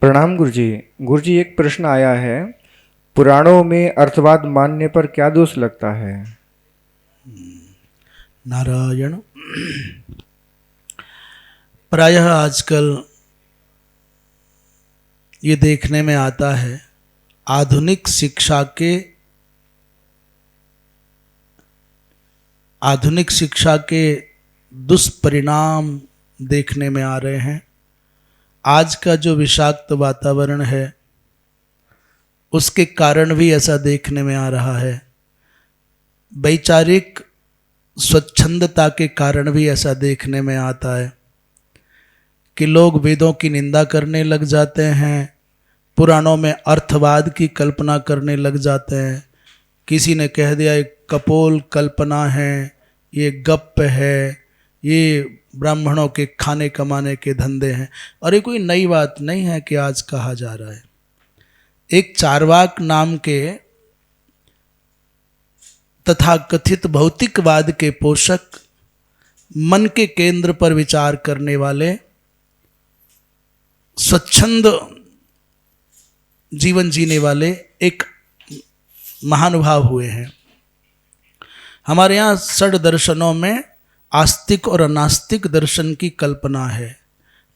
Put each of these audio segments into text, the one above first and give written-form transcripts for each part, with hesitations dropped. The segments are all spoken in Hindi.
प्रणाम गुरुजी। गुरुजी, एक प्रश्न आया है, पुराणों में अर्थवाद मानने पर क्या दोष लगता है? नारायण। प्रायः आजकल ये देखने में आता है, आधुनिक शिक्षा के दुष्परिणाम देखने में आ रहे हैं। आज का जो विषाक्त वातावरण है उसके कारण भी ऐसा देखने में आ रहा है। वैचारिक स्वच्छंदता के कारण भी ऐसा देखने में आता है कि लोग वेदों की निंदा करने लग जाते हैं, पुराणों में अर्थवाद की कल्पना करने लग जाते हैं। किसी ने कह दिया एक कपोल कल्पना है, ये गप है, ये ब्राह्मणों के खाने कमाने के धंधे हैं। और ये कोई नई बात नहीं है कि आज कहा जा रहा है। एक चार्वाक नाम के तथा कथित भौतिकवाद के पोषक, मन के केंद्र पर विचार करने वाले, स्वच्छंद जीवन जीने वाले एक महानुभाव हुए हैं। हमारे यहाँ षड दर्शनों में आस्तिक और अनास्तिक दर्शन की कल्पना है।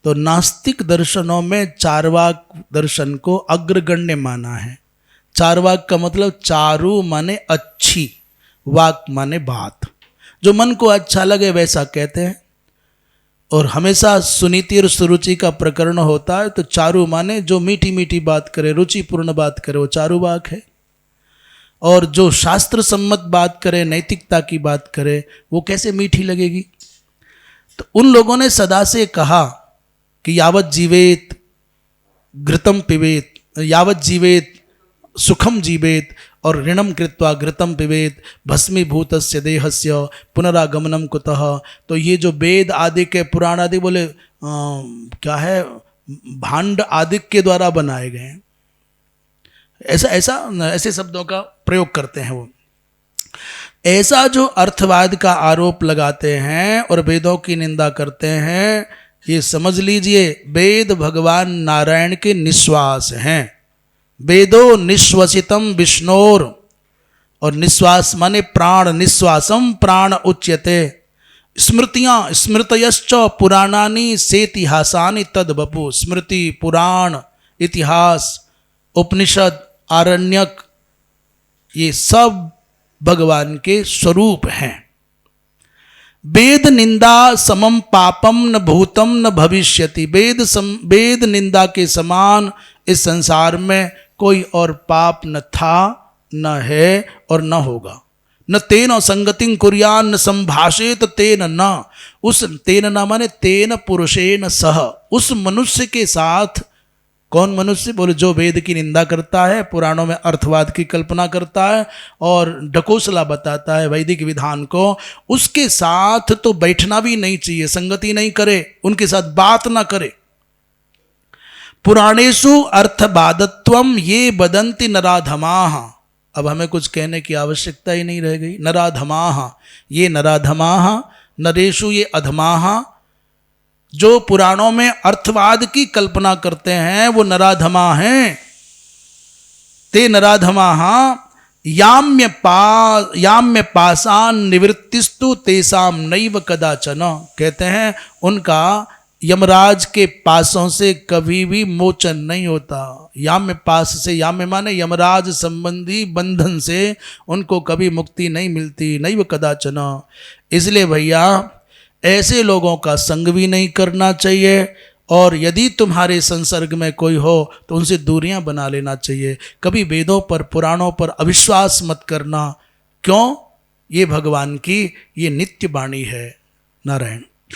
तो नास्तिक दर्शनों में चार्वाक दर्शन को अग्रगण्य माना है। चार्वाक का मतलब चारु माने अच्छी, वाक माने बात, जो मन को अच्छा लगे वैसा कहते हैं। और हमेशा सुनीति और सुरुचि का प्रकरण होता है, तो चारु माने जो मीठी मीठी बात करे, रुचिपूर्ण बात करे, वो चारुवाक है। और जो शास्त्र सम्मत बात करे, नैतिकता की बात करे, वो कैसे मीठी लगेगी। तो उन लोगों ने सदा से कहा कि यावत जीवेत घृतम पिबेत, यावत जीवेत सुखम जीवेत, और ऋणम कृत्वा घृतम पिबेत, भस्मीभूतस्य देहस्य पुनरागमनम कुतः। तो ये जो वेद आदि के पुराण आदि बोले क्या है, भांड आदि के द्वारा बनाए गए हैं, ऐसे शब्दों का प्रयोग करते हैं वो। ऐसा जो अर्थवाद का आरोप लगाते हैं और वेदों की निंदा करते हैं, ये समझ लीजिए वेद भगवान नारायण के निश्वास हैं। वेदो निश्वसितम विष्णोर, और निश्वास माने प्राण, निश्वासम प्राण उच्यते। स्मृतियाँ स्मृतयश्च पुराणानि सेतिहासानि तद बपु। स्मृति, पुराण, इतिहास, उपनिषद, आरण्यक, ये सब भगवान के स्वरूप हैं। वेद निंदा समम पापम न भूतम न भविष्यति। वेद निंदा के समान इस संसार में कोई और पाप न था, न है और न होगा। न तेन संगतिं कुर्यान न संभाषेत तेन न। उस तेन न माने तेन पुरुषेण सह, उस मनुष्य के साथ। कौन मनुष्य? बोले जो वेद की निंदा करता है, पुराणों में अर्थवाद की कल्पना करता है और ढकोसला बताता है वैदिक विधान को, उसके साथ तो बैठना भी नहीं चाहिए, संगति नहीं करे, उनके साथ बात ना करे। पुराणेषु अर्थवादत्वम ये वदन्ति नराधमाः। अब हमें कुछ कहने की आवश्यकता ही नहीं रह गई। नराधमाः, ये नराधमाः, नरेषु ये अधमाः। जो पुराणों में अर्थवाद की कल्पना करते हैं वो नराधमा हैं। ते नराधमाः याम्य पाषाण निवृत्तिस्तु तेषाम नैव कदाचन। कहते हैं उनका यमराज के पासों से कभी भी मोचन नहीं होता। याम्य पास से, याम्य माने यमराज संबंधी बंधन से उनको कभी मुक्ति नहीं मिलती, नैव कदाचन। इसलिए भैया ऐसे लोगों का संग भी नहीं करना चाहिए, और यदि तुम्हारे संसर्ग में कोई हो तो उनसे दूरियां बना लेना चाहिए। कभी वेदों पर, पुराणों पर अविश्वास मत करना। क्यों? ये भगवान की ये नित्य वाणी है। नारायण।